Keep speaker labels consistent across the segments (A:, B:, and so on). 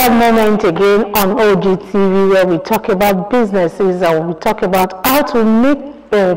A: another moment again on OGTV where we talk about businesses and we talk about how to make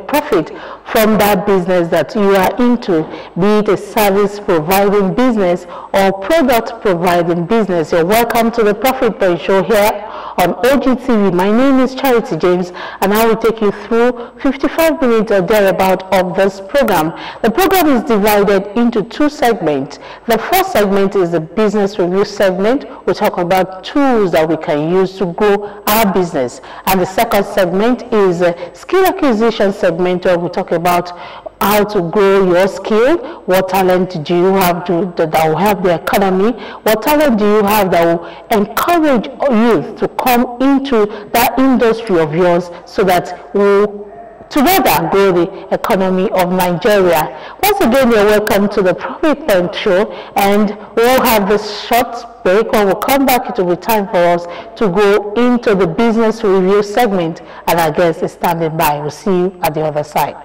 A: profit from that business that you are into, be it a service providing business or product providing business. You're welcome to the Profit Point Show here on OGTV. My name is Charity James and I will take you through 55 minutes or thereabout of this program. The program is divided into two segments. The first segment is the business review segment. We talk about tools that we can use to grow our business. And the second segment is a skill acquisition segment where we talk about how to grow your skill. What talent do you have that will help the economy? What talent do you have that will encourage youth to come into that industry of yours so that we'll together grow the economy of Nigeria? Once again, you're welcome to the Profit Point Show, and we'll have this short break. When we'll come back, it will be time for us to go into the business review segment, and our guest is standing by. We'll see you at the other side.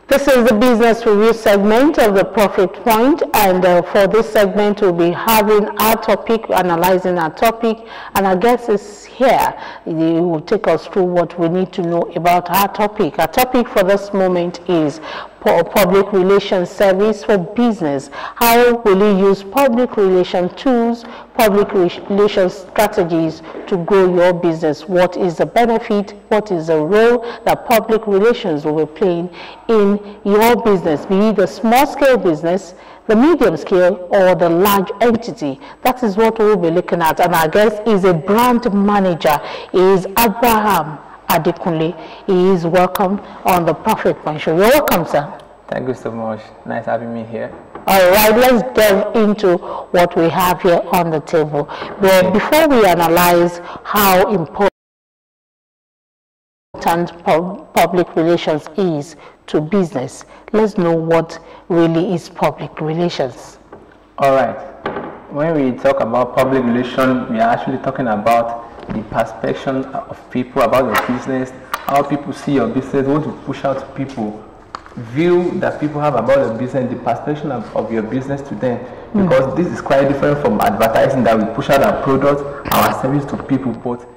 A: This is the business review segment of the Profit Point, and for this segment we'll be having our topic, analyzing our topic, and our guest is here. He will take us through what we need to know about our topic. Our topic for this moment is public relations service for business. How will you use public relation tools, public relations strategies to grow your business? What is the benefit? What is the role that public relations will be playing in your business, be it the small scale business, the medium scale, or the large entity? That is what we'll be looking at. And our guest is a brand manager. He is Abraham Adekunle. He is welcome on the Profit Point Show. You're welcome, sir.
B: Thank you so much. Nice having me here.
A: All right, let's delve into what we have here on the table. But before we analyze how important public relations is to business, let's know what really is public relations.
B: All right. When we talk about public relations, we are actually talking about the perception of people about your business, how people see your business, what you push out to people, view that people have about the business, the perception of your business to them. Because this is quite different from advertising that we push out our products, our service to people. But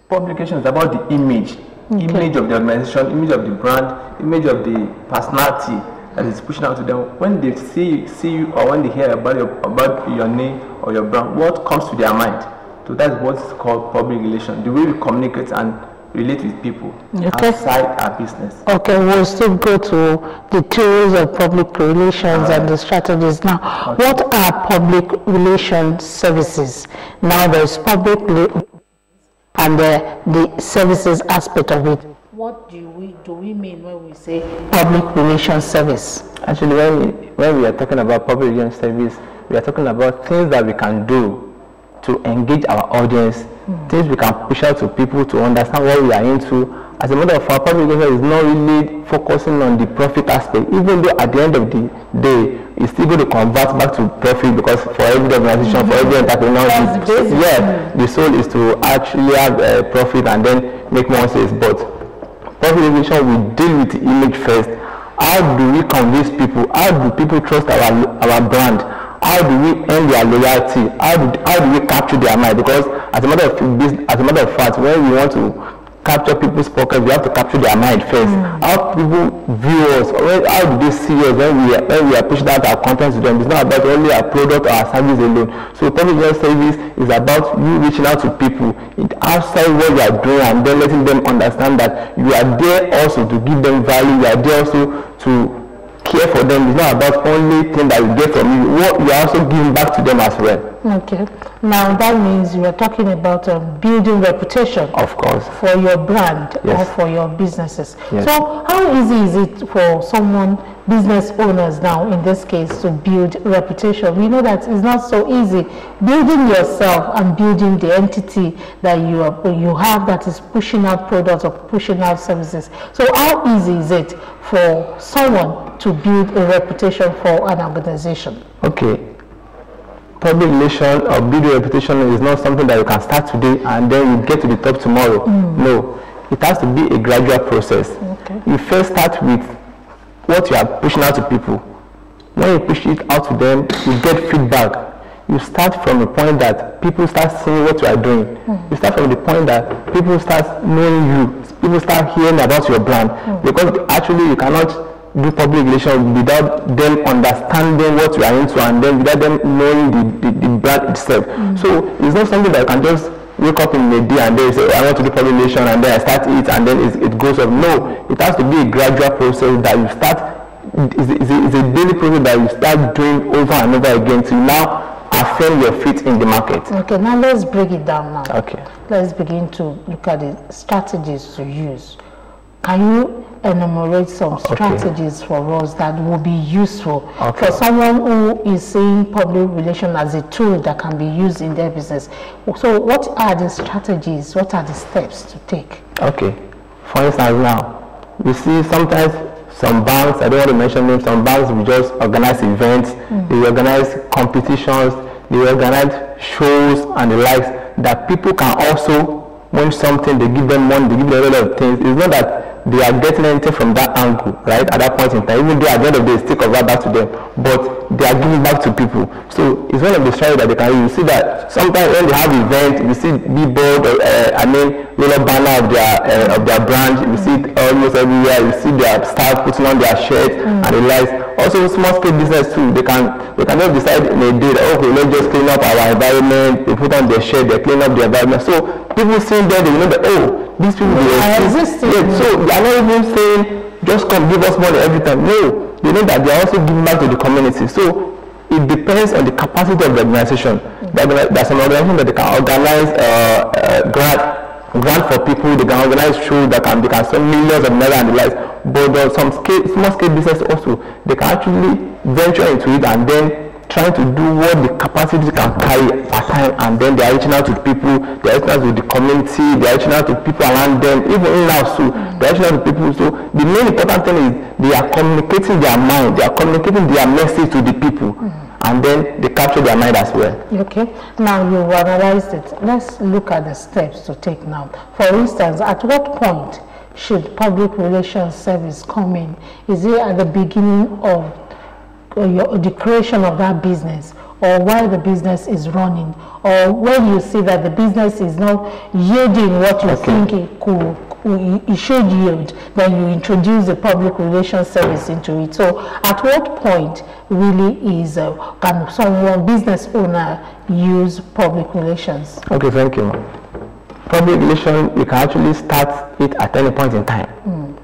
B: publication is about the image, image of the organization, image of the brand, image of the personality that is pushing out to them. When they see you, or when they hear about your name or your brand, what comes to their mind? So that's what is called public relations, the way we communicate and relate with people outside our business. Okay,
A: we'll still go to the tools of public relations and the strategies now. Okay. What are public relations services? Now there's public and the services aspect of it. What do we mean when we say public relations service?
B: Actually, when we are talking about public relations service, we are talking about things that we can do to engage our audience, things we can push out to people to understand what we are into. As a matter of fact, public relations is not really focusing on the profit aspect, even though at the end of the day, it's still going to convert back to profit, because for every organization, for every entrepreneur, the soul is to actually have a profit and then make more sales. But public relations, we deal with the image first. How do we convince people? How do people trust our brand? How do we earn their loyalty? How do we capture their mind? Because as a matter of fact, when we want to capture people's pockets, we have to capture their mind first. How people view us, how do they see us when we are pushing out our content to them? It's not about only our product or our service alone. So public relations service is about you reaching out to people outside what you are doing, and then letting them understand that you are there also to give them value. You are there also to care for them. It's not about only thing that you get from you. What you are also giving back to them as well.
A: Okay. Now that means you are talking about building reputation.
B: Of course.
A: For your brand,
B: yes,
A: or for your businesses.
B: Yes.
A: So how easy is it for someone, business owners now in this case, to build reputation? We know that it's not so easy. Building yourself and building the entity that you have that is pushing out products or pushing out services. So how easy is it for someone to build a reputation for an organization?
B: Okay. Public relation or building reputation is not something that you can start today and then you get to the top tomorrow. No, it has to be a gradual process.
A: Okay.
B: You first start with what you are pushing out to people. When you push it out to them, you get feedback. You start from the point that people start seeing what you are doing. You start from the point that people start knowing you. People start hearing about your brand. Because actually you cannot do public relations without them understanding what you are into and then without them knowing the brand itself. So it's not something that you can just wake up in a day and then say, oh, I want to do public relations, and then I start it and then it goes up. No, it has to be a gradual process that you start. It's a daily process that you start doing over and over again to now affirm your feet in the market. Okay,
A: now let's break it down now.
B: Okay.
A: Let's begin to look at the strategies to use. Can you enumerate some strategies for us that will be useful for someone who is seeing public relations as a tool that can be used in their business? So what are the strategies? What are the steps to take? Okay.
B: For instance, now, we see sometimes some banks, I don't want to mention names, some banks will just organize events, they organize competitions, they organize shows and the likes that people can also win something, they give them money, they give them a lot of things. It's not that they are getting anything from that angle, right, at that point in time, even though at the end of the day, still convert back to them, but they are giving back to people. So it's one of the strategies that they can use. You see that sometimes when they have events, you see billboard, roll-up banner of their brand, you see it almost everywhere, you see their staff putting on their shirts and the likes. Also small scale business too, they can just decide in a day that, okay, let's just clean up our environment, they put on their shirt, they clean up the environment. So people seeing there, they know that, oh, these people
A: are existing.
B: Yeah, so they are not even saying, just come give us money every time. No, they know that they are also giving back to the community. So it depends on the capacity of the organization. There's some organization that they can organize grant for people, they can organize shows that they can spend millions of naira and the likes. But some small scale business also, they can actually venture into it and then trying to do what the capacity can carry at time, and then they are reaching out to people, they are reaching out to the community, they are reaching out to people around them, even in house too, they are reaching out to people. So the main important thing is they are communicating their mind, they are communicating their message to the people, and then they capture their mind as well.
A: Okay, now you've analyzed it. Let's look at the steps to take now. For instance, at what point should public relations service come in? Is it at the beginning of the creation of that business, or while the business is running, or when you see that the business is not yielding what you think it should yield, then you introduce the public relations service into it? So at what point really can someone, business owner, use public relations?
B: Okay, thank you. Public relations, you can actually start it at any point in time.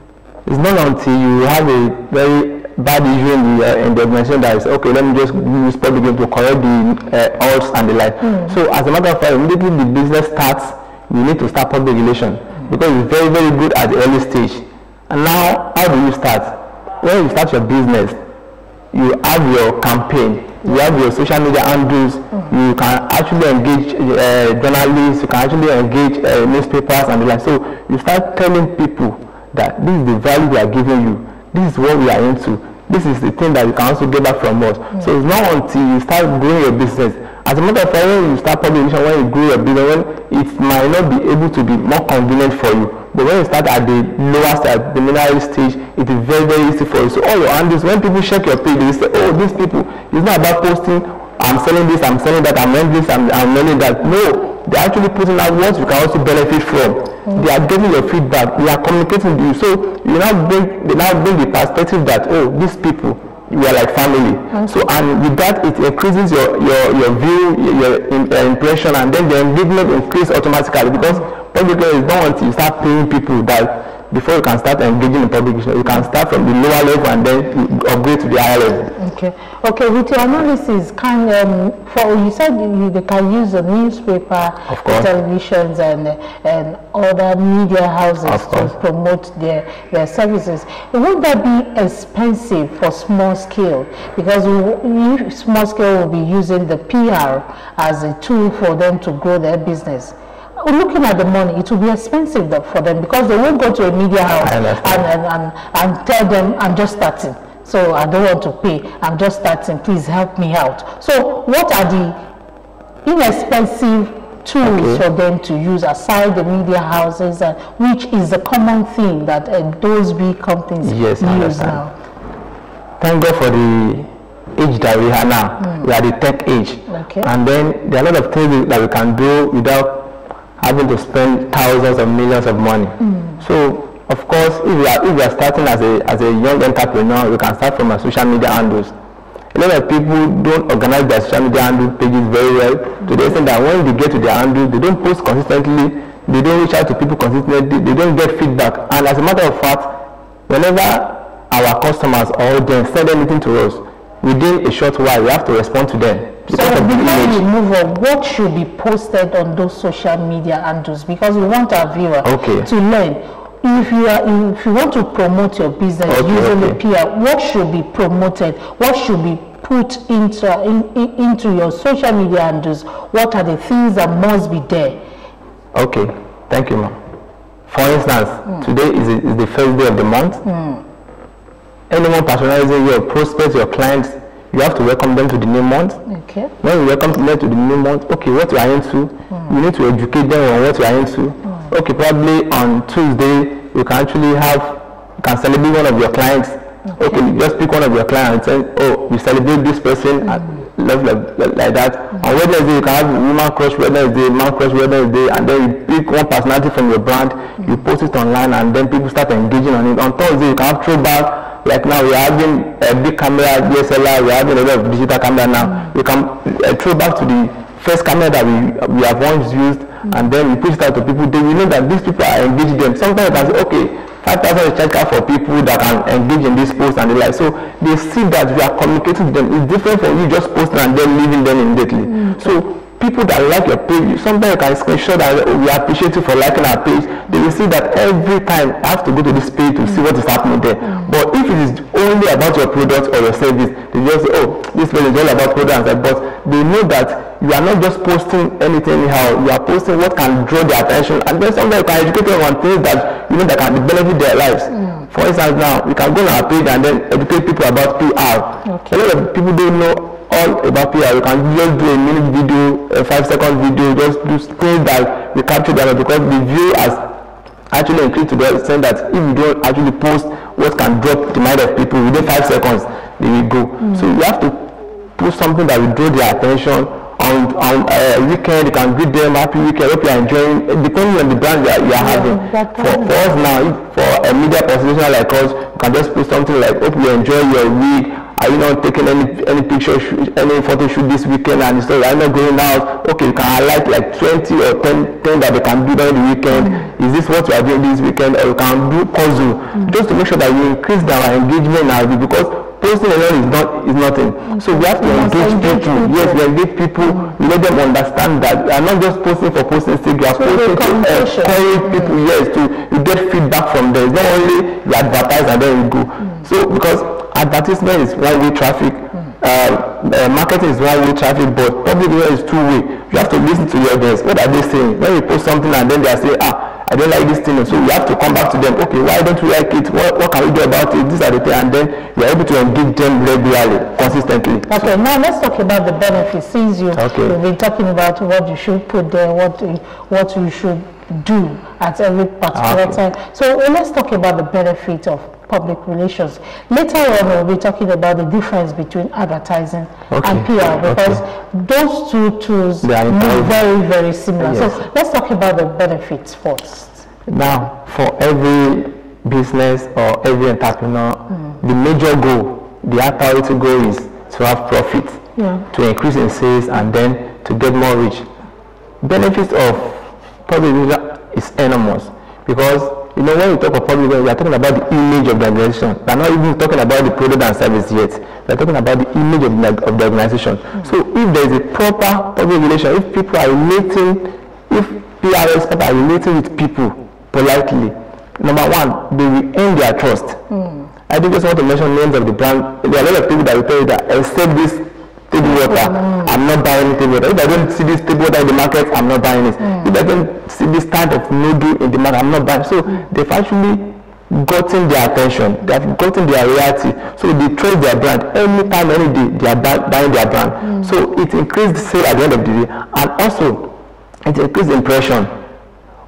B: It's not until you have a very bad issue in the organization that is, okay, let me just use public to correct the odds and the like. So as a matter of fact, immediately the business starts, you need to start public relations, because it's very, very good at the early stage. And now, how do you start? When you start your business, you have your campaign, you have your social media handles, you can actually engage journalists, you can actually engage newspapers and the like. So you start telling people that this is the value we are giving you, this is what we are into, this is the thing that you can also get back from us. So it's not until you start growing your business. As a matter of fact, when you start public relations, when you grow your business, when it might not be able to be more convenient for you, but when you start at the lowest, at the middle stage, it is very, very easy for you. So all your handles, when people check your page, they say, oh, these people, it's not about posting, I'm selling this, I'm selling that, I'm learning this, I'm learning that. No, they're actually putting out what you can also benefit from. They are getting your feedback, they are communicating with you. So they now bring the perspective that, oh, these people, you are like family. So, and with that, it increases your view, your impression, and then the engagement increases automatically, because public is not until you start paying people that before you can start engaging in public relations. You can start from the lower level and then upgrade to the higher level.
A: Okay. Okay. With your analysis, you said they can use the newspaper, televisions, and other media houses to promote their services. Would that be expensive for small scale? Because small scale will be using the PR as a tool for them to grow their business. Looking at the money, it will be expensive for them because they won't go to a media house and tell them, I'm just starting, so I don't want to pay, I'm just starting, please help me out. So what are the inexpensive tools for them to use aside the media houses, which is the common thing that those big companies use now?
B: Thank God for the age that we are now. We are the tech age. And then there are a lot of things that we can do without having to spend thousands of millions of money. So of course, if we are starting as a young entrepreneur, we can start from our social media handles. A lot of people don't organize their social media handle pages very well, to the extent that when they get to their handle, they don't post consistently, they don't reach out to people consistently, they don't get feedback. And as a matter of fact, whenever our customers or them send anything to us, within a short while we have to respond to them.
A: So before we move on, what should be posted on those social media handles? Because we want our viewer to learn. If you want to promote your business using the PR, what should be promoted? What should be put into your social media handles? What are the things that must be there?
B: Okay, thank you, ma'am. For instance, today is the first day of the month. Anyone patronizing your prospects, your clients, you have to welcome them to the new month. When you welcome them to the new month, what you are into, you need to educate them on what you are into. Probably on Tuesday, you can actually celebrate one of your clients. Just pick one of your clients and say, oh, we celebrate this person, like that. On Wednesday, you can have woman crush Wednesday, man crush Wednesday, and then you pick one personality from your brand, you post it online, and then people start engaging on it. On Thursday, you can have throwback. Like now we are having a big camera, DSLR, we are having a lot of digital camera now. We can throw back to the first camera that we have once used, and then we push it out to people. They will know that these people are engaging them. Sometimes you can say, okay, 5,000 is check out for people that can engage in this post and the like. So they see that we are communicating to them. It's different from you just posting and then leaving them immediately. So people that like your page, sometimes you can screenshot that we appreciate you for liking our page. They will see that every time I have to go to this page to see what is happening there. But if it is only about your product or your service, they just say, oh, this page is all about product. But they know that you are not just posting anything anyhow, you are posting what can draw their attention, and then sometimes you can educate them on things that that can benefit their lives. For instance, now we can go on our page and then educate people about PR. A lot of people don't know all about PR. You can just do a minute video, a 5-second video, just do things that we capture them, because the view has actually increased to the extent that if you don't actually post what can drop the mind of people within 5 seconds, they will go. So you have to post something that will draw their attention. On a weekend, you can greet them happy weekend, hope you are enjoying, depending on the brand you are having. For us now, for a media presentation like us, you can just post something like, hope you enjoy your week. Are you not taking any picture, any photo shoot this weekend, and so are you not going out? Okay, you can highlight like 20 or 10 things that they can do during the weekend. Is this what you are doing this weekend? Or you can do puzzle, just to make sure that you increase our engagement now, because posting alone is nothing. So we have to engage people. Yes, we engage people. We let them understand that we are not just posting for posting sake. We are posting to encourage people. Yes, to get feedback from them. It's not only you advertise and then you go. So because advertisement is one-way traffic, marketing is one-way traffic, but public is two-way. You have to listen to your audience. What are they saying? When you post something and then they are saying, I don't like this thing, so you have to come back to them. Okay, why don't you like it? What can we do about it? These are the things, and then you are able to engage them regularly, consistently.
A: Okay, now let's talk about the benefits. Since you've been talking about what you should put there, what you should do at every particular time. So let's talk about the benefit of public relations. Later on, we'll be talking about the difference between advertising and PR, because those two tools move very, very similar. Yes. So let's talk about the benefits first.
B: Now, for every business or every entrepreneur, the major goal, the priority goal is to have profit, to increase in sales, and then to get more reach. Benefits of public relations is enormous, because you know, when we talk of public relations, we are talking about the image of the organization. We are not even talking about the product and service yet. We are talking about the image of the organization. So if there is a proper public relation, if people are relating, if PR experts are relating with people politely, number one, they will earn their trust. I just want to mention names of the brand. There are a lot of people that will tell you that except this table water, I'm not buying table water. If I don't see this table water in the market, I'm not buying it. If I don't see this type of noodle in the market, I'm not buying it. So they've actually gotten their attention. They have gotten their reality. So they trust their brand. Anytime, any day, they are buying their brand. So it increased the sale at the end of the day, and also it increased the impression.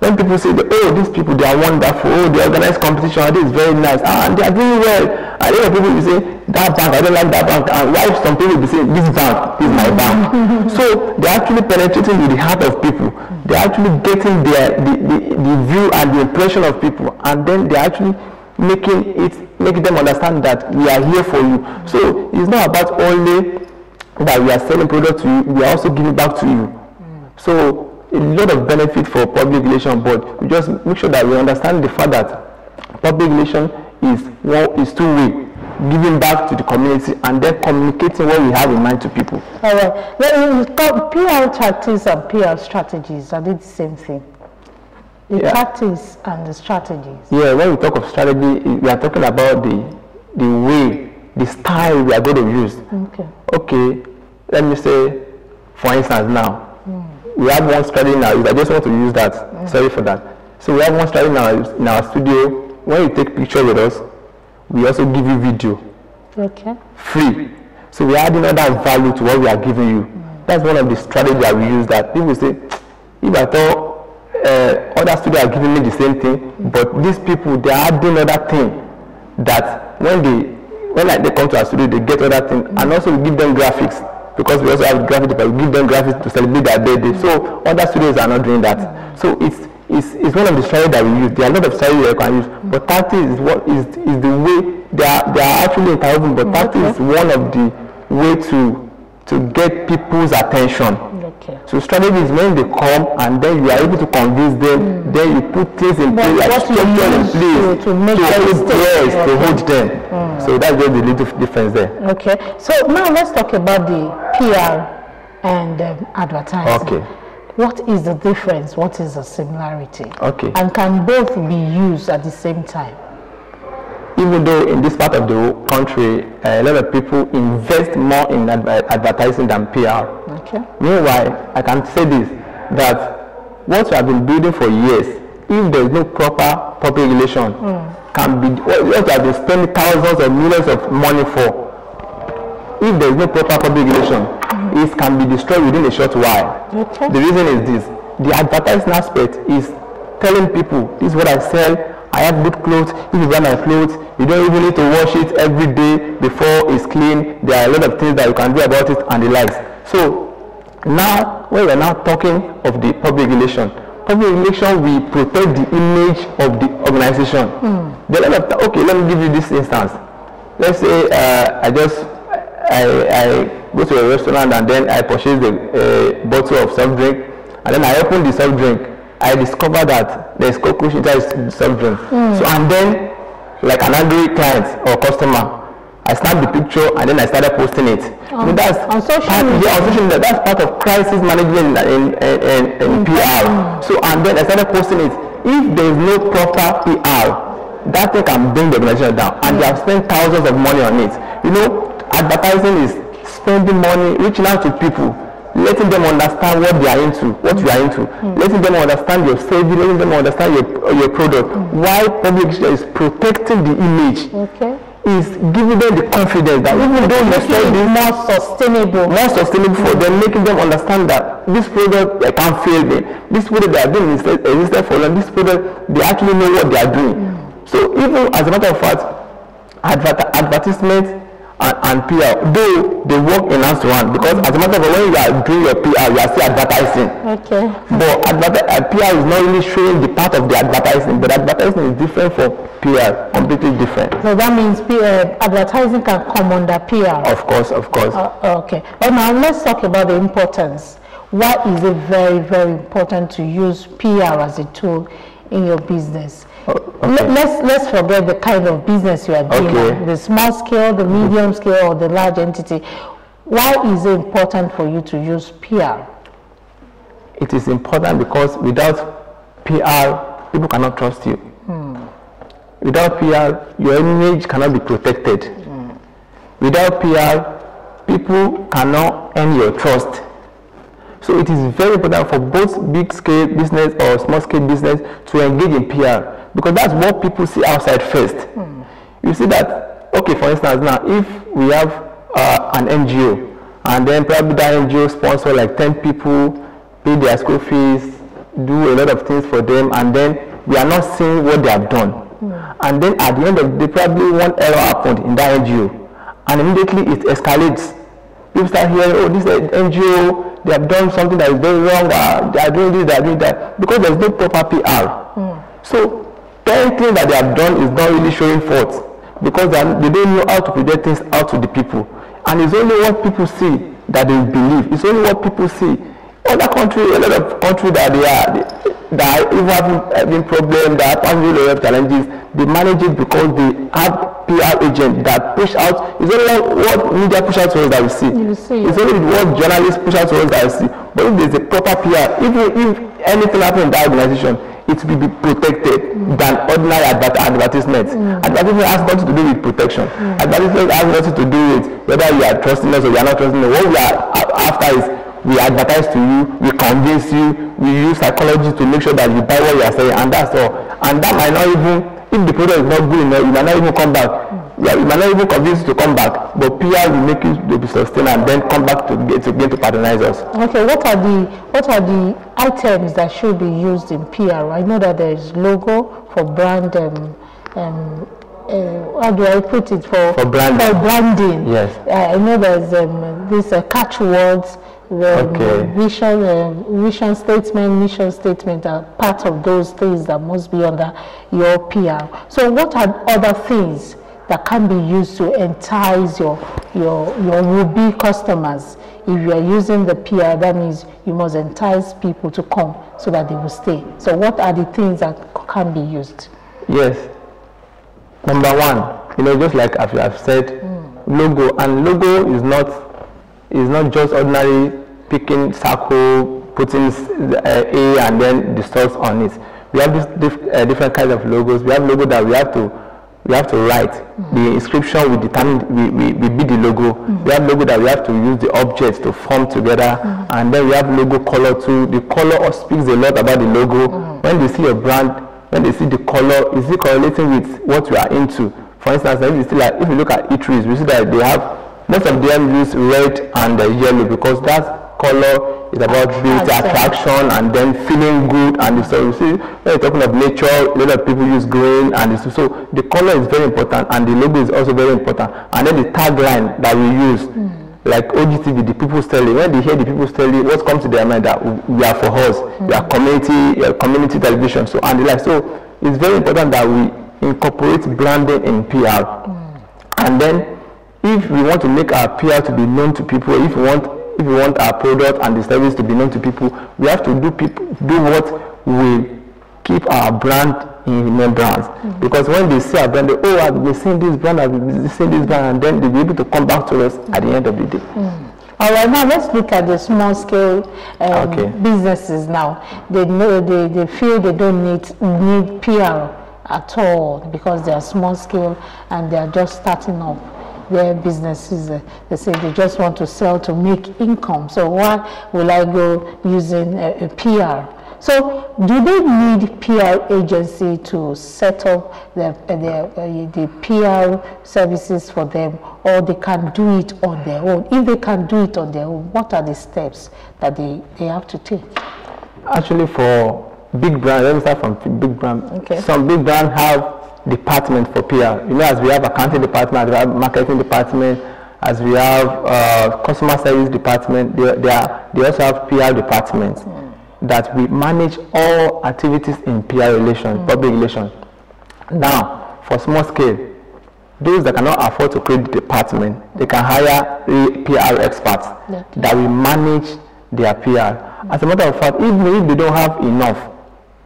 B: When people say, oh, these people, they are wonderful, oh, they organize competition, this is very nice, and they are doing well. And then people will say, that bank, I don't like that bank. And why some people will say, this bank is my bank. So they're actually penetrating with the heart of people. They're actually getting the view and the impression of people. And then they're actually making them understand that we are here for you. So it's not about only that we are selling products to you, we are also giving back to you. So a lot of benefit for public relation, but we just make sure that we understand the fact that public relation is two-way, giving back to the community and then communicating what we have in mind to people.
A: All right. PR tactics and PR strategies, are they the same thing? The tactics and the strategies. Yeah,
B: when we talk of strategy, we are talking about the way, the style we are going to use. Okay, let me say, for instance now, we have one strategy now. I just want to use that. Sorry for that. So we have one strategy now in our studio. When you take picture with us, we also give you video.
A: Okay.
B: Free. So we are adding other value to what we are giving you. That's one of the strategies that we use. That people say, if I thought other studios are giving me the same thing, but these people, they are adding other thing that when they come to our studio, they get other thing, and also we give them graphics. Because we also have graphics, but we give them graphics to celebrate their birthday. So other studios are not doing that. So it's one of the strategies that we use. There are a lot of strategies that we can use, but tactics is the way they are actually interwoven. But tactics is one of the way to get people's attention. So strategy is when they come and then you are able to convince them. Then you put things in place, like structure in place to hold them. So that's just the little difference there.
A: Okay. So now let's talk about the PR and advertising.
B: Okay.
A: What is the difference? What is the similarity?
B: Okay.
A: And can both be used at the same time?
B: Even though in this part of the country, a lot of people invest more in advertising than PR.
A: Okay.
B: Meanwhile, I can say this, that what we have been building for years, if there is no proper public relation, can be what we have been spending thousands of millions of money for. If there is no proper public relation, it can be destroyed within a short while.
A: Okay.
B: The reason is this: the advertising aspect is telling people, this is what I sell. I have good clothes. If you buy my clothes, you don't even need to wash it every day before it's clean. There are a lot of things that you can do about it and the likes. So now, when we're now talking of the public relation, we protect the image of the organization. Okay, let me give you this instance. Let's say I go to a restaurant and then I purchase a bottle of soft drink, and then I open the soft drink. I discover that there's cockroach inside the soft drink. So, and then, like an angry client or customer, I snapped the picture and then I started posting it. That's
A: on social media.
B: That's part of crisis management in PR. So, and then I started posting it. If there is no proper PR, that thing can bring the organization down. And they have spent thousands of money on it. You know, advertising is spending money, reaching out to people, letting them understand what they are into, what you are into, letting them understand your saving, letting them understand your product. Why public is protecting the image, is giving them the confidence that even though you sell this more sustainable for them, making them understand that this product they can't fail them. This product they are doing existed for them. This product they actually know what they are doing. So even as a matter of fact, advertisement and PR, though they work in hands to hand, because as a matter of fact, when you are doing your PR, you are still advertising. But PR is not really showing the part of the advertising, but advertising is different from PR, completely different.
A: So that means advertising can come under PR?
B: Of course, of course.
A: Okay. Well, now let's talk about the importance. Why is it very, very important to use PR as a tool in your business?
B: Okay.
A: Let's forget the kind of business you are doing, the small scale, the medium scale, or the large entity. Why is it important for you to use PR?
B: It is important because without PR, people cannot trust you. Without PR, your image cannot be protected. Without PR, people cannot earn your trust. So it is very important for both big scale business or small scale business to engage in PR, because that's what people see outside first. You see that, okay, for instance, now if we have an NGO, and then probably that NGO sponsor like 10 people, pay their school fees, do a lot of things for them, and then we are not seeing what they have done. And then at the end of the day, probably one error happened in that NGO, and immediately it escalates. People start hearing, oh, this NGO, they have done something that is very wrong, they are doing this, they are doing that, because there is no proper PR. So anything that they have done is not really showing forth, because they don't know how to project things out to the people. And it's only what people see that they believe. It's only what people see. Other countries, a lot of countries that that even having problems, that have a lot of challenges, they manage it because they have PR agents that push out. It's only what media push out to us that we see. It's only what journalists push out to us that we see. But if there's a proper PR, even if anything happens in that organization, it will be protected than ordinary advertisements. Advertisement has nothing to do with protection. Advertisement has nothing to do with whether you are trusting us or you are not trusting us. What we are after is we advertise to you, we convince you, we use psychology to make sure that you buy what you are saying, and that's all. And that might not even, if the product is not good enough, you might not even come back. Yeah, you might not even convince you to come back, but PR will make you to be sustained and then come back to patronize us. Okay, what are the items that should be used in PR? I know that there is logo for brand, how do I put it, for branding. Yes. I know there's this catchwords, vision statement, mission statement are part of those things that must be under your PR. So what are other things that can be used to entice your would-be customers? If you are using the PR, that means you must entice people to come so that they will stay. So what are the things that can be used? Yes. Number one, just like as you have said, logo. And logo is not just ordinary picking circle, putting A and then the source on it. We have this different kinds of logos. We have logo that we have to write. The inscription will determine we be the logo. We have logo that we have to use the objects to form together, and then we have logo color too. The color speaks a lot about the logo. When they see a brand, when they see the color, is it correlating with what you are into? For instance, if you look at eateries, we see that they have, most of them use red and yellow, because that color is about beauty, attraction, and then feeling good. And so you see, when you're talking of nature, a lot of people use green, and so the color is very important, and the logo is also very important. And then the tagline that we use, like OGTV, the people's telly. When they hear the people's telly, what comes to their mind that we are for us, we are community television. So and like so, it's very important that we incorporate branding in PR. And then, if we want to make our PR to be known to people, if we want our product and the service to be known to people, we have to do what will keep our brand in remembrance. Because when they see our brand, they, oh, I've been seeing this brand, and then they'll be able to come back to us at the end of the day. All right, now let's look at the small scale businesses now. They feel they don't need PR at all because they are small scale and they are just starting off their businesses. They say they just want to sell to make income. So why will I go using a PR? So do they need PR agency to set up the PR services for them, or they can do it on their own? If they can do it on their own, what are the steps that they have to take? Actually, for big brands, let me start from big brands. Okay. Some big brands have department for PR. As we have accounting department, as we have marketing department, as we have customer service department, they also have PR departments that we manage all activities in PR relations, public relations. Now, for small scale, those that cannot afford to create the department, they can hire PR experts that will manage their PR. As a matter of fact, even if they don't have enough,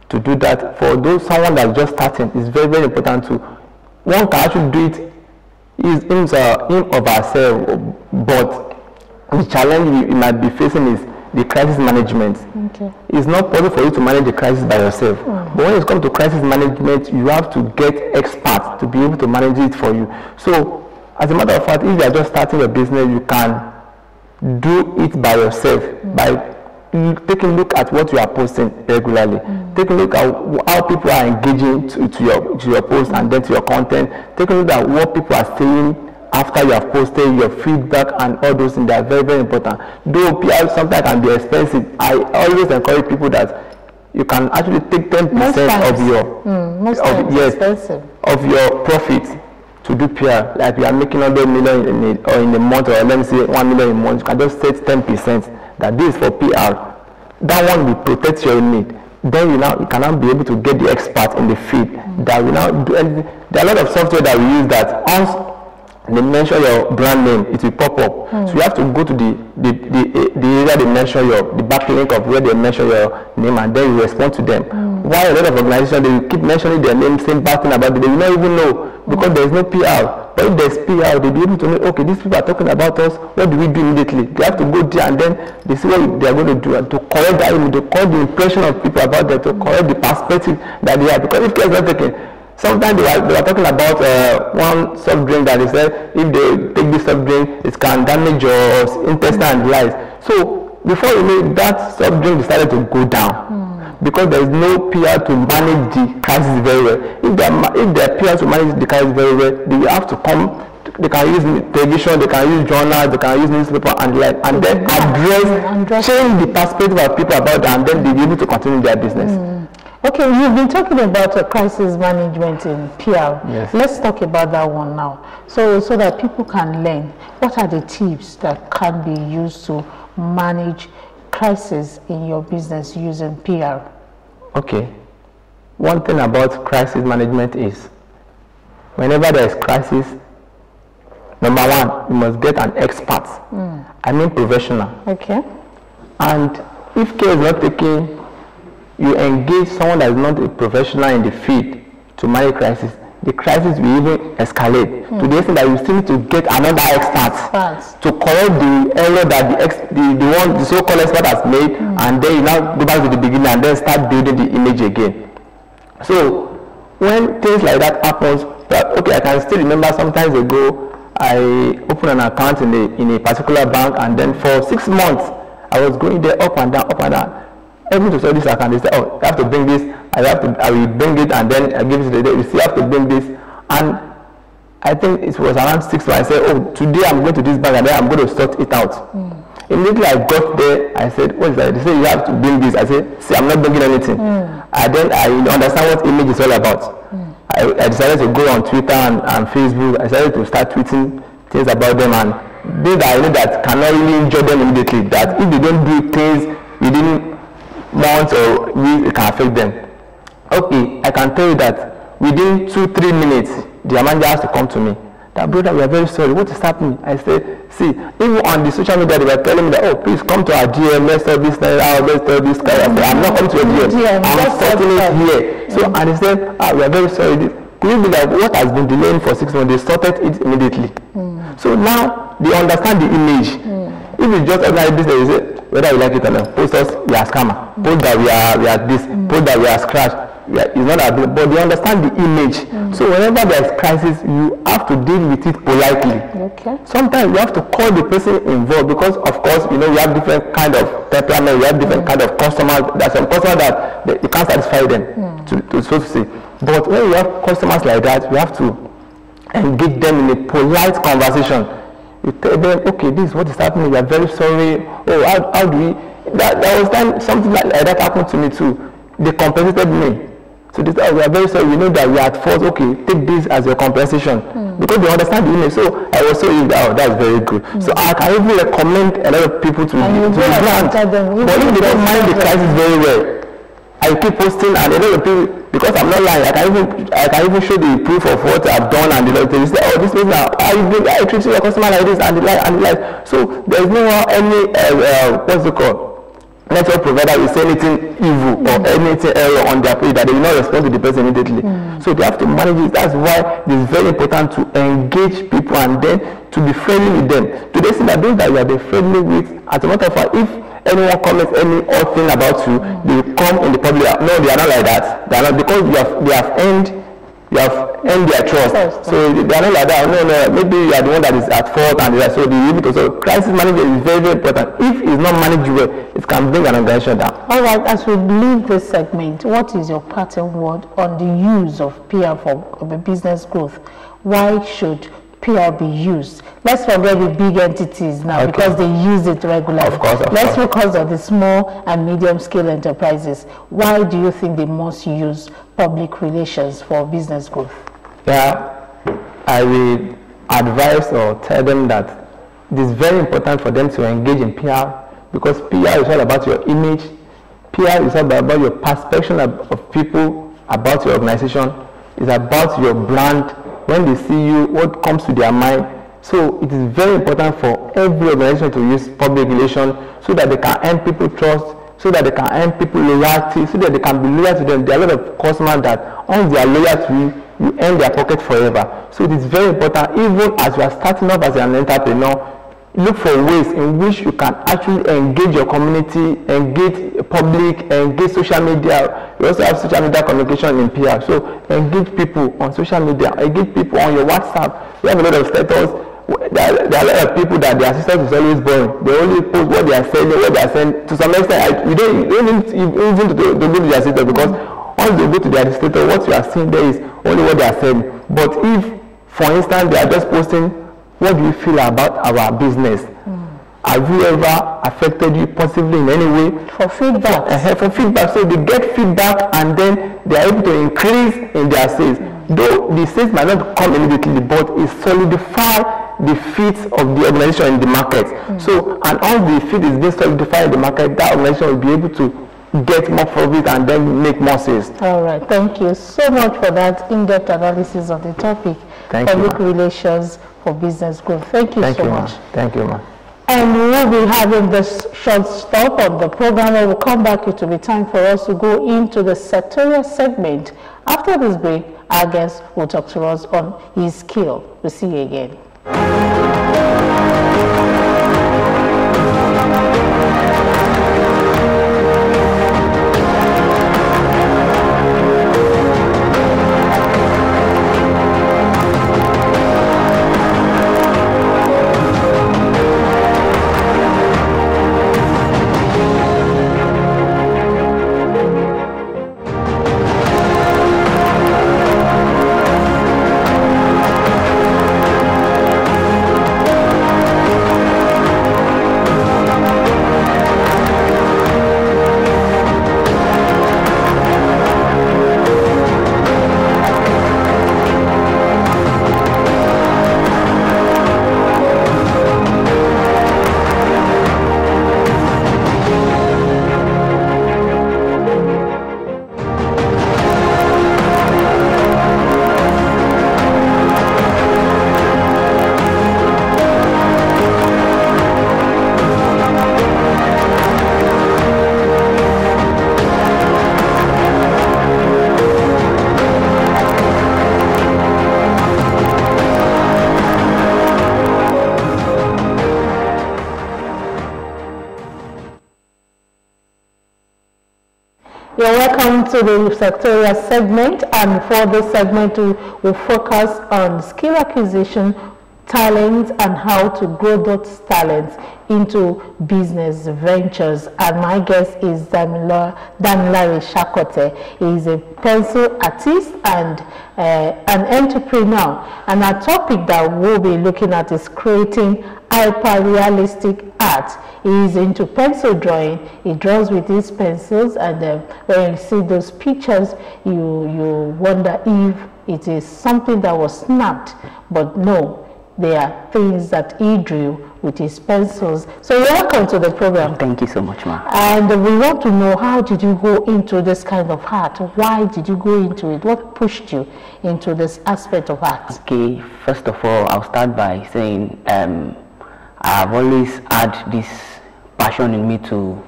B: to do that. For someone that's just starting, it's very, very important to, one can actually do it him of ourselves, but the challenge you might be facing is the crisis management.
A: Okay.
B: It's not possible for you to manage the crisis by yourself. But when it comes to crisis management, you have to get experts to be able to manage it for you. So, as a matter of fact, if you are just starting a business, you can do it by yourself by taking a look at what you are posting regularly. Take a look at how people are engaging to your post and then to your content. Take a look at what people are saying after you have posted, your feedback and all those things. They are very, very important. Though PR sometimes can be expensive, I always encourage people that you can actually take 10% of your of your profit to do PR. Like you are making 100 million in a month, or let me say 1 million a month, you can just set 10% that this is for PR. That one will protect your need. Then you can now be able to get the expert in the field that will now do anything. There are a lot of software that we use that once they mention your brand name, it will pop up. So you have to go to the area they mention the backlink of where they mention your name, and then you respond to them. While a lot of organizations, they will keep mentioning their name, saying bad thing about it, they will not even know because there is no PR. But if there's PR, they'll be able to know, okay, these people are talking about us, what do we do immediately? They have to go there and then they see what they are going to do to correct that image, to correct the impression of people about them, to correct the perspective that they have. Because if care is not taken, sometimes they were talking about one soft drink that they said if they take this soft drink, it can damage your intestine and lives. So before you know, that soft drink decided to go down. Because there is no PR to manage the crisis very well. If there are PR to manage the crisis very well, they will have to come. They can use television, they can use journals, they can use newspaper and then address, change the perspective of people about that, and then they'll be able to continue their business.
A: Okay, you've been talking about crisis management in PR.
B: Yes.
A: Let's talk about that one now, so that people can learn. What are the tips that can be used to manage crisis in your business using PR?
B: Okay. One thing about crisis management is whenever there is crisis, number one, you must get an expert. I mean professional.
A: Okay.
B: And if care is not taken, you engage someone that is not a professional in the field to manage crisis, the crisis will even escalate to the extent that you still need to get another expert to correct the error that the so-called expert has made, and then you now go back to the beginning and then start building the image again. So when things like that happens, okay, I can still remember sometimes ago I opened an account in a particular bank, and then for 6 months I was going there up and down, Every to sell this account, they say, oh, you have to bring this, I will bring it, and then I give it to the, you see, you have to bring this. And I think it was around 6 months. I said, oh, today I'm going to this bank, and then I'm going to sort it out. Immediately I got there, I said, what is that? They say, you have to bring this. I said, see, I'm not bringing anything. And then I understand what image is all about. I decided to go on Twitter and Facebook. I decided to start tweeting things about them, and things that I know that cannot really injure them immediately, that if they don't do things within months or weeks, it can affect them. Okay, I can tell you that within 2-3 minutes, the manager has to come to me. That, brother, we are very sorry. What is happening? I said, see, even on the social media, they were telling me that, oh, please come to our GM, let's tell this, let's tell this guy. I said, I'm not coming to your GM. I'm sorting it here. So, and they said, we are very sorry. Could you be like, what has been delaying for 6 months? They sorted it immediately. So now they understand the image. If it's just ordinary business, you say, whether you like it or not, post us, we are scammer. Post that we are this, post that we are scratch. It's not that big, but they understand the image. So whenever there is crisis, you have to deal with it politely. Okay. Sometimes you have to call the person involved, because of course, you know, you have different kind of temperament, you have different kind of customers. There's some customers that you can't satisfy them, so to say. But when you have customers like that, you have to engage them in a polite conversation. You tell them, okay, this is what is happening, we are very sorry. Oh, how do we? That was time something like that happened to me too. They compensated me. So they said, oh, we are very sorry, we know that we are at fault. Okay, take this as your compensation. Because they understand the image. So I was so eager, oh, that's very good. So I can even recommend a lot of people to the brand. But if they don't mind the crisis very well, I keep posting, and a lot of people, because I'm not lying, I can even show the proof of what I've done, and they say, oh, this means that I treat your customer like this, and the like. So there's no any what's it called? network provider will say anything evil or anything error on their page that they will not respond to the person immediately. So they have to manage it. That's why it is very important to engage people and then to be friendly with them. To the extent that those that you are friendly with, as a matter of fact, if anyone comments any odd thing about you, they will come in the public. No, they are not like that. They are not, because they have earned their trust. So they are not like that. No, maybe you are the one that is at fault, and so the limit. So crisis management is very, very important. If it's not managed well, it can bring an organization down.
A: All right, as we leave this segment, what is your parting word on the use of PR for business growth? Why should PR be used? Let's forget the big entities now, because they use it regularly.
B: Of course.
A: Let's focus on the small and medium scale enterprises. Why do you think they must use public relations for business growth?
B: Yeah, I will advise or tell them that it is very important for them to engage in PR, because PR is all about your image. PR is all about your perception of people about your organization. It's about your brand. When they see you, what comes to their mind. So it is very important for every organization to use public relations so that they can earn people trust, so that they can earn people loyalty, so that they can be loyal to them. There are a lot of customers that once they are loyal to you, you earn their pocket forever. So it is very important, even as you are starting off as an entrepreneur, look for ways in which you can actually engage your community, engage public, engage social media. We also have social media communication in PR. So engage people on social media, engage people on your WhatsApp. We have a lot of status. There are a lot of people that their status is always boring. They only post what they are selling, what they are selling. To some extent, you don't need even to go to their status, because once they go to their status, what you are seeing there is only what they are selling. But if, for instance, they are just posting, what do you feel about our business? Have you ever affected you positively in any way?
A: For feedback.
B: For feedback. So they get feedback and then they are able to increase in their sales. Though the sales might not come immediately, but it solidifies the fit of the organization in the market. So, and all the fit is being solidified in the market, that organization will be able to get more profit and then make more sales. All
A: right. Thank you so much for that in-depth analysis of the topic. Public relations for business growth. Thank you so much.
B: Thank you, ma'am.
A: And we'll be having this short stop on the program. When we come back, it will be time for us to go into the sectorial segment. After this break, our guest will talk to us on his skill. We'll see you again. You're welcome to the sectorial segment, and for this segment we will focus on skill acquisition, talent, and how to grow those talents into business ventures. And my guest is Damilare Shakote. He is a pencil artist and an entrepreneur. And our topic that we'll be looking at is creating hyper-realistic art. He is into pencil drawing. He draws with his pencils, and when you see those pictures, you wonder if it is something that was snapped, but no. They are things that he drew with his pencils. So welcome to the program.
C: Thank you so much, ma'am.
A: And we want to know, how did you go into this kind of art? Why did you go into it? What pushed you into this aspect of art?
C: Okay, first of all, I'll start by saying I've always had this passion in me to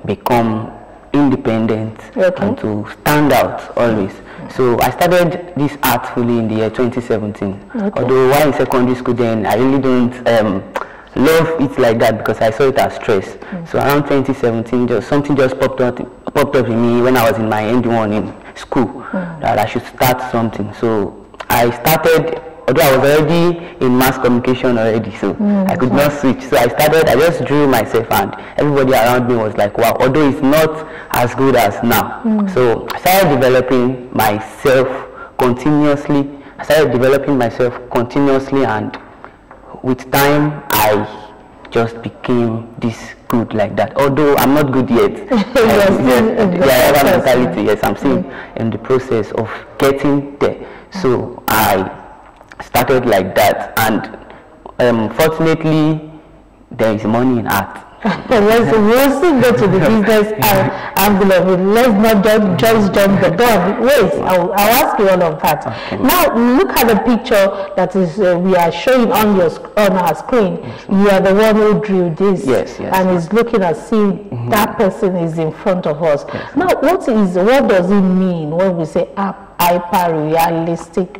C: become independent and to stand out always. So I started this art fully in the year 2017. Although while in secondary school then, I really don't love it like that because I saw it as stress. So around 2017, something just popped up in me when I was in my ND1 in school that I should start something. So I started, although I was already in mass communication already, so I could not switch. So I just drew myself, and everybody around me was like, wow, although it's not as good as now. So I started developing myself continuously. And with time, I just became this good like that. Although I'm not good yet. Mentality, yes, I'm still in the process of getting there. So I started like that, and fortunately, there is money in art.
A: We'll still go to the business angle of it. Let's not just jump the gun. Wait, I'll ask you all of that. Okay. Now, look at the picture that is we are showing on our screen. Yes. You are the one who drew this, and is looking at see that person is in front of us. Yes. Now, what does it mean when we say hyper-realistic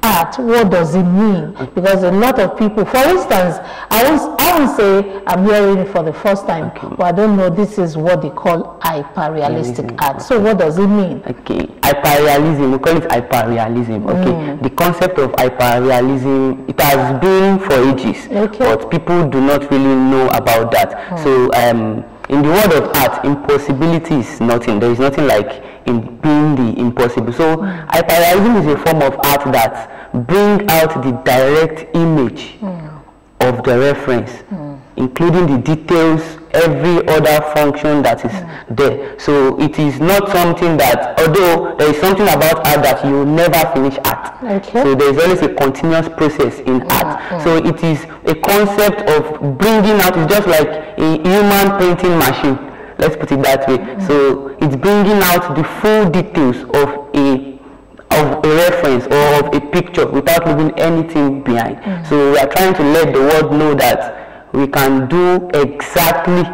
A: art? What does it mean? Because a lot of people, for instance, I won't say I'm hearing it for the first time, but I don't know this is what they call hyper-realistic art. So what does it mean?
C: Okay, hyper-realism, we call it hyper-realism. Okay, the concept of hyper-realism, it has been for ages, but people do not really know about that. So in the world of art, impossibility is nothing. There is nothing like in being the impossible. So hyperrealism is a form of art that brings out the direct image of the reference, including the details, every other function that is there. So it is not something that, although there is something about art that you never finish art. So there is always a continuous process in art. So it is a concept of bringing out, it's just like a human painting machine. Let's put it that way. So it's bringing out the full details of a reference or of a picture without leaving anything behind. So we are trying to let the world know that we can do exactly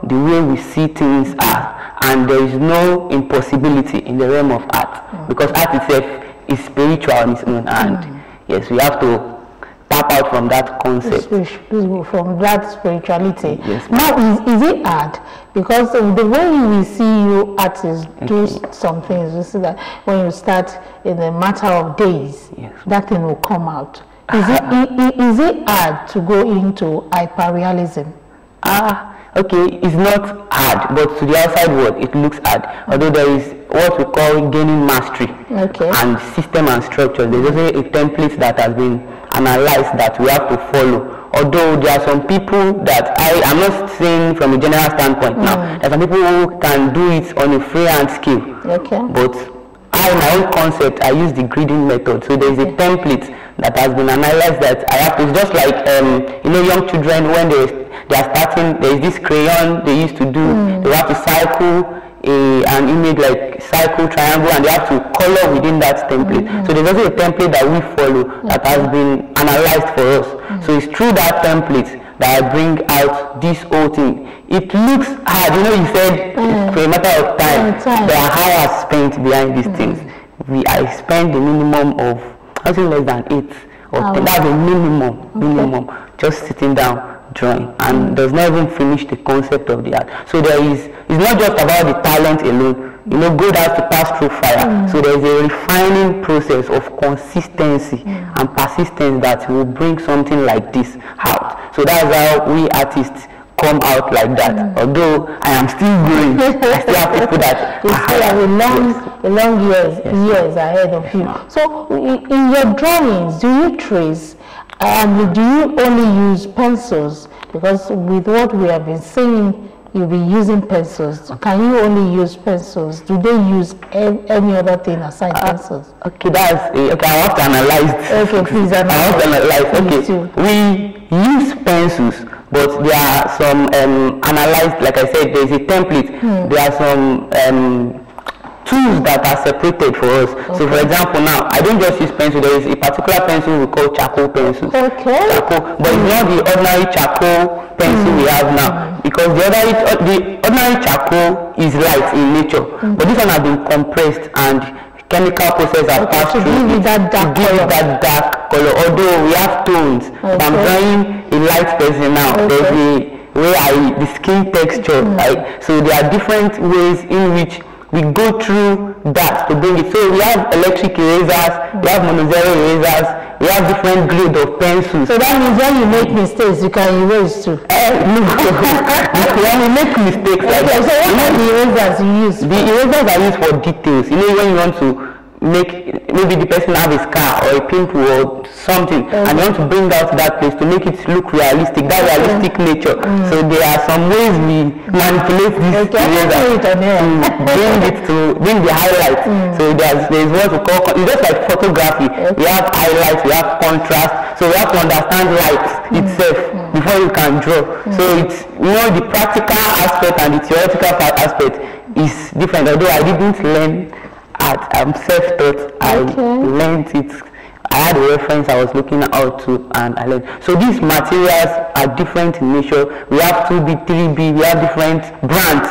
C: the way we see things are, and there is no impossibility in the realm of art, because art itself is spiritual on its own, and yes, we have to tap out from that concept.
A: From that spirituality.
C: Yes,
A: now, is it art? Because of the way we see you artists do some things, we see that when you start in a matter of days, that thing will come out. Is it art to go into hyperrealism?
C: Okay, it's not hard, but to the outside world, it looks hard. Although there is what we call gaining mastery and system and structure. There's also a template that has been analyzed that we have to follow. Although there are some people that I'm not saying from a general standpoint now, there are some people who can do it on a freehand scale. But my own concept, I use the grading method. So there is a template that has been analyzed that I have to, it's just like young children when they are starting, there is this crayon they used to do. They have to cycle an image like cycle, triangle, and they have to color within that template. So there's also a template that we follow that has been analyzed for us. So it's through that template that I bring out this whole thing. It looks hard, you said for a matter of time. There are hours spent behind these things. I spend the minimum of, I think less than 8 or 10. That's the minimum, just sitting down drawing, and does not even finish the concept of the art. So it's not just about the talent alone. God has to pass through fire. So there is a refining process of consistency and persistence that will bring something like this out. So that's how we artists come out like that. Although I am still growing, I still have people that
A: you still have a long years ahead of you. So in your drawings, do you trace? Do you only use pencils? Because with what we have been saying, you'll be using pencils. Can you only use pencils? Do they use any other thing aside pencils?
C: Okay, I have to analyze.
A: Okay, please analyze.
C: I have to analyze. Okay, we use pencils, but there are some analyzed. Like I said, there is a template. There are some tools that are separated for us. Okay. So for example now, I don't just use pencil, there is a particular pencil we call charcoal pencil. Okay. Charcoal, but it's not the ordinary charcoal pencil we have now, because the ordinary charcoal is light in nature, but this one has been compressed and chemical process are passed through to give it that dark color. Although we have tones, but I'm drawing a light person now. There's a way the skin texture, right? So there are different ways in which we go through that to bring it. So we have electric erasers, we have monozero erasers, we have different grade of pencils.
A: So that means when you make mistakes, you can erase too.
C: When we make mistakes like that.
A: So what are the erasers you use?
C: The erasers are used for details. You know, when you want to make, maybe the person have a scar or a pimple or something, and you want to bring out that place to make it look realistic, that realistic nature. So there are some ways we manipulate this eraser to bring the highlights. So there's what we call, it's just like photography. We have highlights, we have contrast, so we have to understand light itself before you can draw. So it's, you know, the practical aspect and the theoretical aspect is different. Although I didn't learn I'm self-taught. I learned it. I had a reference I was looking out to, and I learned. So these materials are different in nature. We have 2B, 3B. We have different brands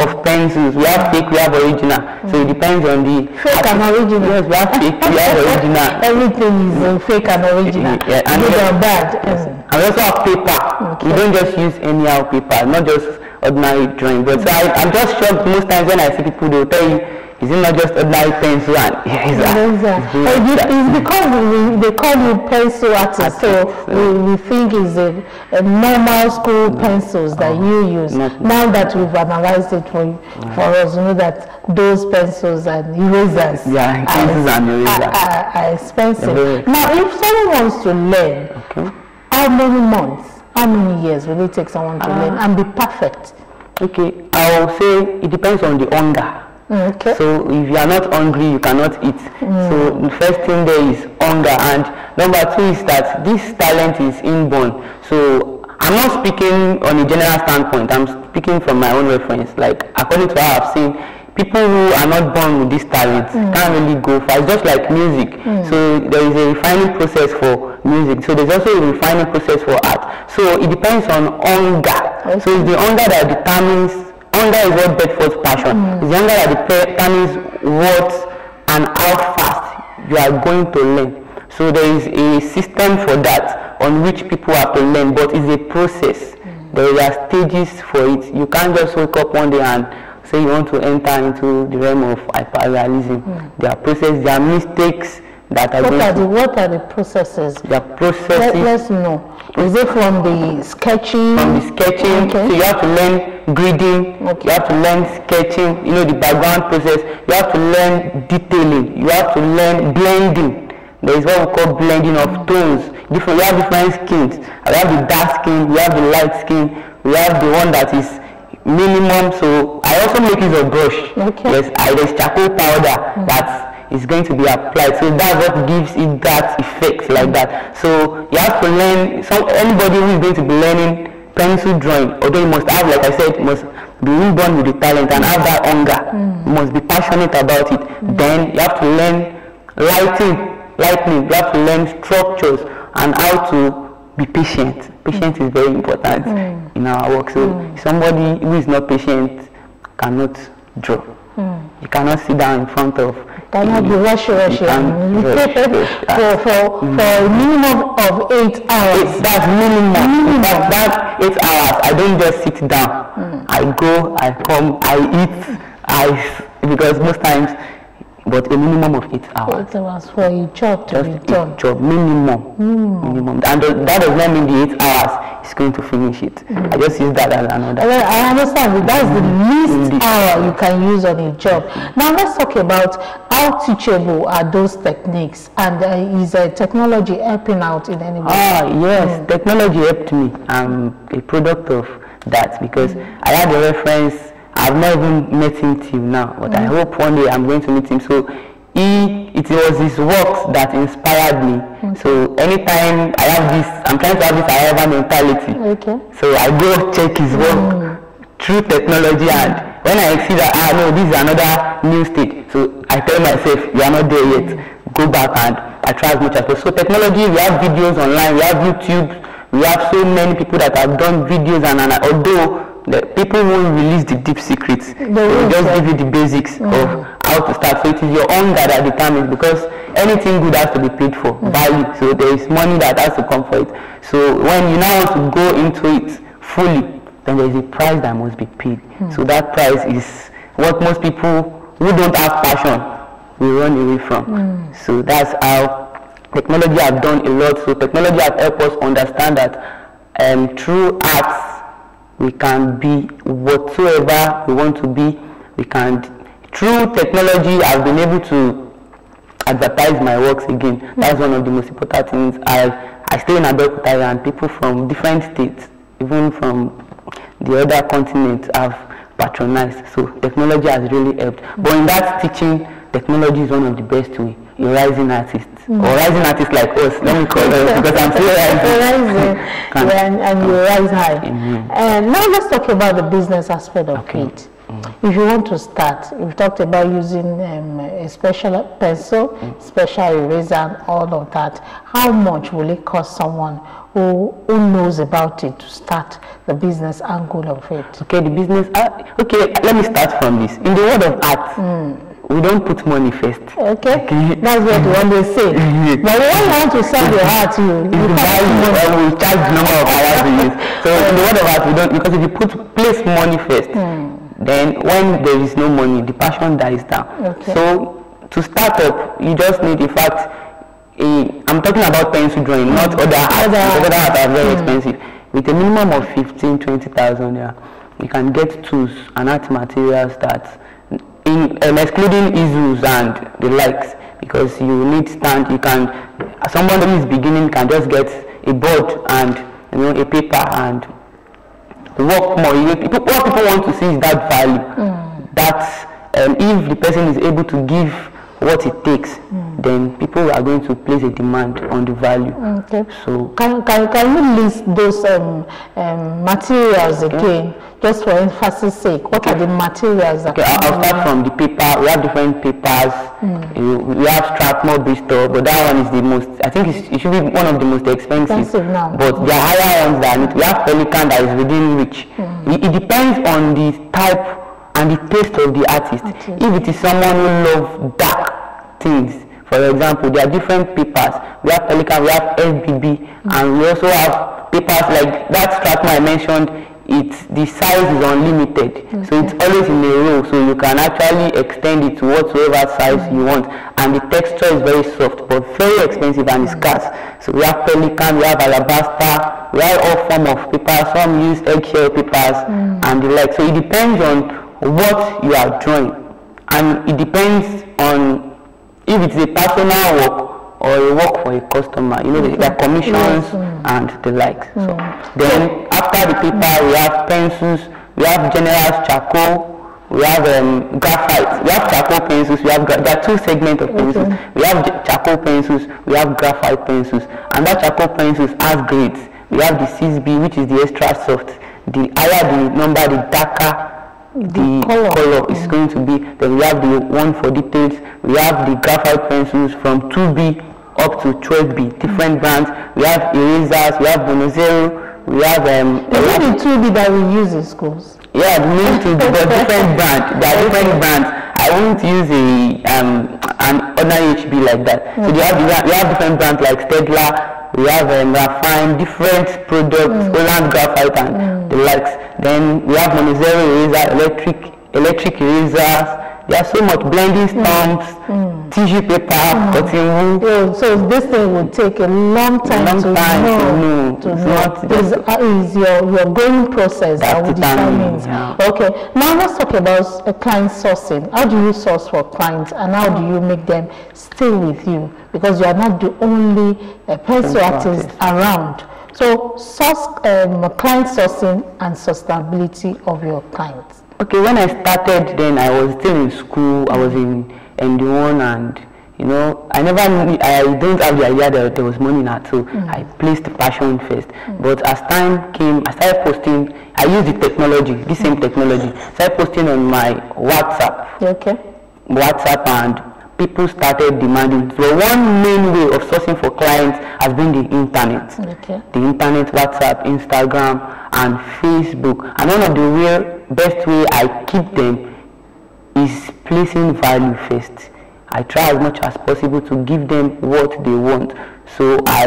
C: of pencils. We have fake, we have original. So it depends on the
A: fake and original.
C: Yes, we have fake, we have original.
A: Everything is fake and original.
C: Yeah, and
A: good or bad.
C: And we also have paper. We don't just use anyhow paper, not just ordinary drawing. But so I'm just shocked most times when I see people, they'll tell you, is it not just ordinary pencil and eraser?
A: It's because they call you pencil artist, so we think it's a normal school pencils that you use. Now that we've analyzed it for us, you know that those pencils and erasers are expensive. Now, if someone wants to learn, how many months, how many years will it take someone to learn and be perfect?
C: Okay, I will say it depends on the hunger. Okay. So if you are not hungry, you cannot eat. So the first thing there is hunger, and number two is that this talent is inborn. So I'm not speaking on a general standpoint, I'm speaking from my own reference. Like according to what I've seen, people who are not born with this talent can't really go far. It's just like music. So there is a refining process for music. So there's also a refining process for art. So it depends on hunger. So it's the hunger that determines. Hunger is what Bedford's passion. It's the hunger that determines what and how fast you are going to learn. So there is a system for that on which people have to learn, but it's a process. There are stages for it. You can't just wake up one day and say you want to enter into the realm of hyperrealism. There are processes, there are mistakes that are
A: what are the processes?
C: The processes.
A: Let's know. Is it from the sketching?
C: From the sketching. So you have to learn grading. You have to learn sketching. You know, the background process. You have to learn detailing. You have to learn blending. There is what we call blending of tones. We have different skins. We have the dark skin. We have the light skin. We have the one that is minimum. So I also make use of brush. Yes, there's charcoal powder that is going to be applied, so that's what gives it that effect like that. So you have to learn. Anybody who is going to be learning pencil drawing, although you must have, like I said, must be reborn with the talent and have that hunger. You must be passionate about it. Then you have to learn lightning. You have to learn structures and how to be patient. Patience is very important in our work. So somebody who is not patient cannot draw. You cannot sit down in front of.
A: Cannot be rushing. For a minimum of 8 hours.
C: That's minimum. That 8 hours. I don't just sit down. I go, I come, I eat, because most times, but a minimum of 8 hours.
A: 8 hours for a job to be done.
C: Job minimum. And that does not mean the 8 hours is going to finish it. I just use that as another.
A: I understand. That's the least hour you can use on a job. Now let's talk about how teachable are those techniques, and is technology helping out in any way?
C: Yes, technology helped me. I'm a product of that, because I had a reference. I've not even met him till now, but I hope one day I'm going to meet him. So it was his works that inspired me. So anytime I have this, I'm trying to have this however mentality. So I go check his work through technology, and when I see that, no, this is another new stage, so I tell myself, you are not there yet, go back and I try as much as possible. So technology, we have videos online, we have YouTube, we have so many people that have done videos, and although the people won't release the deep secrets, they will just give you the basics of how to start. So it is your own that determines, because anything good has to be paid for, value. So there is money that has to come for it. So when you now want to go into it fully, then there is a price that must be paid. So that price is what most people who don't have passion will run away from. So that's how technology have done a lot. So technology have helped us understand that through arts, we can be whatsoever we want to be. We can, through technology, I've been able to advertise my works again. That's one of the most important things. I stay in Abeokuta, and people from different states, even from the other continents, have patronized. So technology has really helped. But in that teaching, technology is one of the best way. You're rising artists, or rising artists like us. Let me call us, because I'm still rising.
A: And you rise high. And now let's talk about the business aspect of it. If you want to start, you've talked about using a special pencil, special eraser, and all of that. How much will it cost someone who knows about it to start the business angle of it?
C: Okay, the business. Okay, let me start from this. In the world of art, we don't put money first.
A: Okay, that's what you always say. But when you want to sell your art, you
C: we charge the number of hours we use. So in the world of art, we don't, because if you place money first, then when there is no money, the passion dies down. So to start up, you just need, in fact, I'm talking about pencil drawing, not other arts. Other arts are very expensive. With a minimum of 15,000-20,000, you can get tools and art materials that, excluding easels and the likes, because you need stand. You can, someone who is beginning can just get a board and a paper and work more. What people want to see is that value. That if the person is able to give what it takes, then people are going to place a demand on the value. So
A: can you list those materials again, just for emphasis sake? What are the materials that
C: I'll start from the paper. We have different papers. We have Strathmore, Bristol, but that one is the most, I think it should be one of the most expensive
A: now.
C: But there are higher ones that we have Pelican that is within reach. It depends on the type and the taste of the artist. If it is someone who loves dark things, for example, there are different papers. We have Pelican, we have FBB, and we also have papers like that Strathmore I mentioned. The size is unlimited, so it's always in a row, so you can actually extend it to whatsoever size you want, and the texture is very soft but very expensive and it's scarce. So we have Pelican, we have Alabaster, we have all form of papers. Some use eggshell papers and the like. So it depends on what you are drawing, and it depends on if it's a personal work or a work for a customer. There are commissions and the likes. So then after the paper, we have pencils, we have General's charcoal, we have graphite, we have charcoal pencils, there are two segments of pencils. We have charcoal pencils, we have graphite pencils, and that charcoal pencils has grades. We have the 6B, which is the extra soft. The higher the number, the darker the color is going to be. Then we have the one for details. We have the graphite pencils from 2B up to 12B, different brands. We have erasers, we have Bonozero, we have
A: the 2B that we use in schools.
C: Yeah, we need to do different brands. There are different brands. I won't use an ordinary HB like that. So we have different brands like Stedler. We have Rafine, different products, Holland Graphite and the likes. Then we have Bonozero eraser, electric erasers. There are so much blending stumps, tissue paper, cotton wool.
A: So this thing would take a long time to know. Is your growing process that will determine. Okay, now let's talk about client sourcing. How do you source for clients, and how do you make them stay with you? Because you are not the only pencil artist around. So client sourcing and sustainability of your clients.
C: Okay, when I started, then I was still in school. I was in ND1, and You know, I don't have the idea that there was money in art, so I placed the passion first. But as time came, I started posting. I used the technology, the same technology. Started posting on my WhatsApp.
A: Okay.
C: WhatsApp, and people started demanding. So one main way of sourcing for clients has been the internet.
A: Okay.
C: The internet, WhatsApp, Instagram, and Facebook. And one of the real best way I keep them is placing value first. I try as much as possible to give them what they want. So I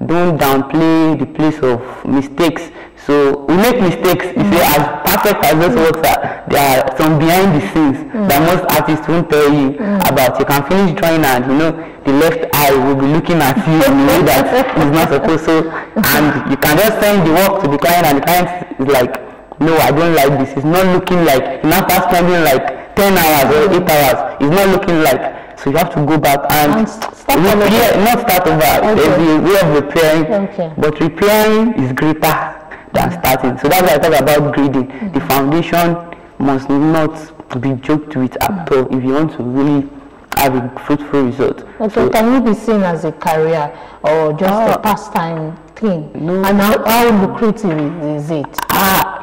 C: don't downplay the place of mistakes. So we make mistakes. You see, as perfect as those works are, there are some behind the scenes that most artists won't tell you about. You can finish drawing and the left eye will be looking at you in a way that is not supposed to. And you can just send the work to the client, and the client is like, no, I don't like this. It's not looking like, you now start spending like 10 hours or 8 hours. It's not looking like. So you have to go back and repair, not start over. There's a way of repairing, but repairing is greater than starting. So that's why I talk about grading. The foundation must not be joked with at all if you want to really have a fruitful result.
A: Okay,
C: so,
A: can you be seen as a career or just a pastime thing?
C: No.
A: And how lucrative is it?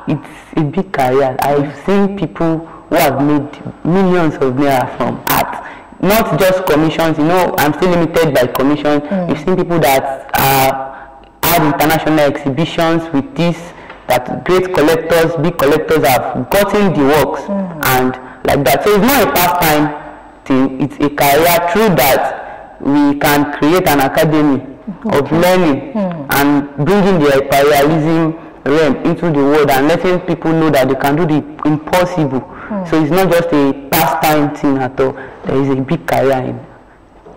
C: It's a big career. I've seen people who have made millions of naira from art. Not just commissions, I'm still limited by commission. We've seen people that have international exhibitions with this, that great collectors, big collectors have gotten the works and like that. So it's not a pastime thing, it's a career. Through that, we can create an academy of learning and bringing the hyperrealism realm into the world and letting people know that they can do the impossible. So it's not just a pastime thing at all. There is a big career in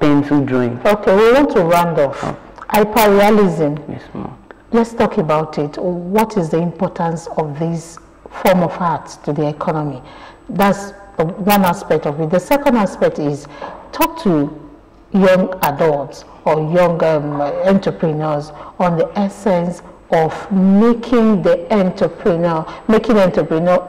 C: pencil drawing. Okay,
A: we want to round off. Hyperrealism.
C: Yes, ma'am.
A: Let's talk about it. What is the importance of this form of art to the economy? That's one aspect of it. The second aspect is talk to young adults or young entrepreneurs on the essence of making entrepreneur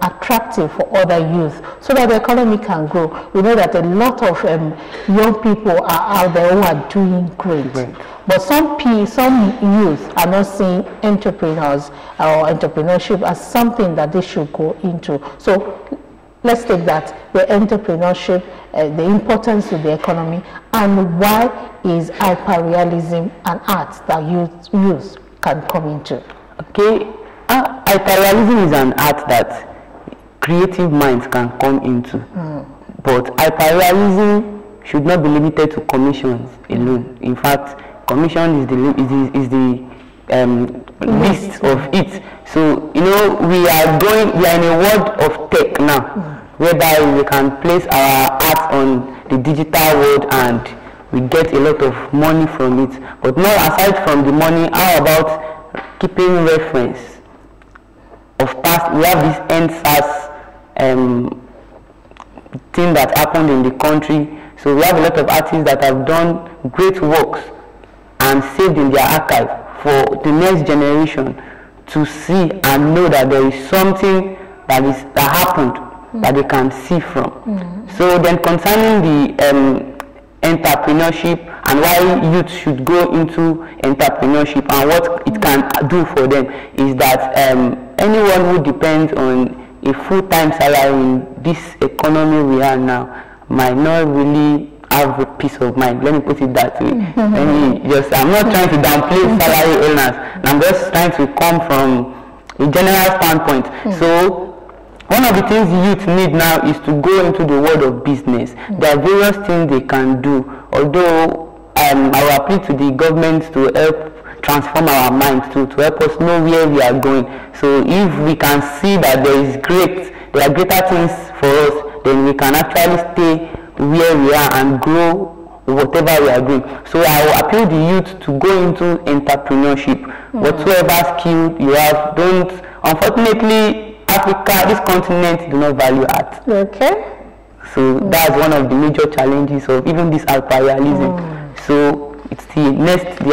A: attractive for other youth so that the economy can grow. We know that a lot of young people are out there who are doing great. But some youth are not seeing entrepreneurs or entrepreneurship as something that they should go into. So let's take that, the entrepreneurship, the importance to the economy, and why is hyperrealism an art that youth can come into.
C: Okay, hyperrealism is an art that creative minds can come into. But hyperrealism should not be limited to commissions alone. In fact, commission is the list of it. So we are in a world of tech now, whereby we can place our art on the digital world and we get a lot of money from it. But now, aside from the money, how about keeping reference of past? We have this NSAS thing that happened in the country. So we have a lot of artists that have done great works and saved in their archive for the next generation to see and know that there is something that happened that they can see from. So then, concerning the entrepreneurship and why youth should go into entrepreneurship and what it can do for them is that anyone who depends on a full-time salary in this economy we are now might not really have a peace of mind. Let me put it that way. I'm not trying to downplay salary earners. I'm just trying to come from a general standpoint. So one of the things youth need now is to go into the world of business. There are various things they can do, although I will appeal to the government to help transform our minds, to help us know where we are going. So if we can see that there are greater things for us, then we can actually stay where we are and grow whatever we are doing. So I will appeal the youth to go into entrepreneurship. Whatsoever skill you have, unfortunately, Africa, this continent, do not value art.
A: Okay.
C: So that's one of the major challenges of even this hyperrealism. So it's the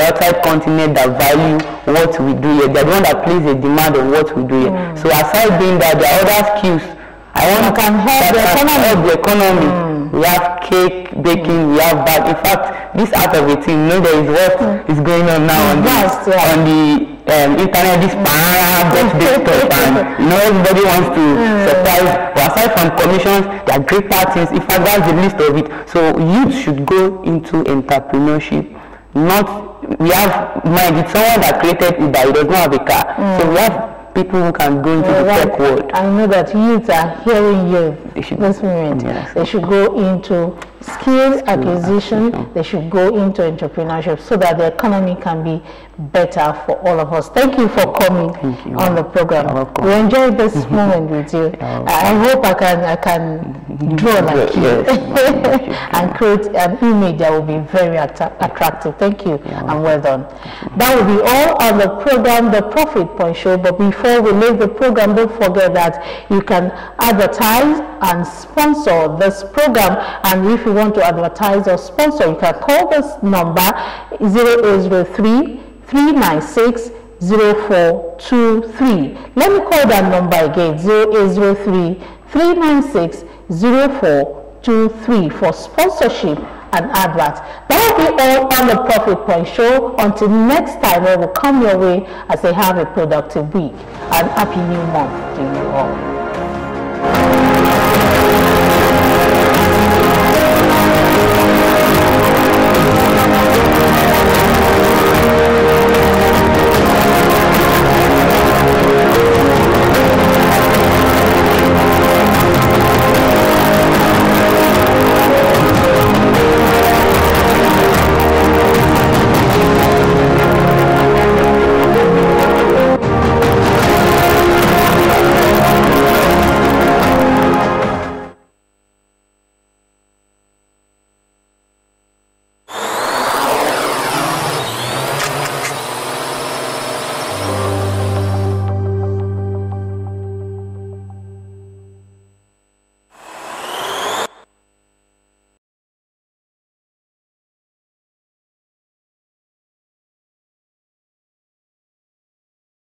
C: outside continent that value what we do here. They're the one that plays a demand on what we do here. So aside being that, there are other skills I want
A: can help the economy.
C: We have cake baking, we have bag. In fact, this out of a thing, there is what is going on now on the internet, this birthday stuff, and everybody wants to surprise. But aside from commissions, there are great parties. In fact, that's the list of it. So youth should go into entrepreneurship. We have mind. It's someone that created Uber. He does not have a car. So we have people who can go into the tech world.
A: I know that youth are hearing you this moment.
C: Yes.
A: They should go into skill acquisition. They should go into entrepreneurship so that the economy can be better for all of us. Thank you for coming on the program. We enjoyed this moment with you. I hope I can draw like you and create an image that will be very attractive. Thank you and well done. That will be all on the program, The Profit Point Show. But before we leave the program, don't forget that you can advertise and sponsor this program. And if you want to advertise or sponsor, you can call this number 0803-396-0423. Let me call that number again, 0803-396-0423 for sponsorship and advert. That will be all on the Profit Point Show. Until next time, I will come your way as I have a productive week. And happy new month to you all.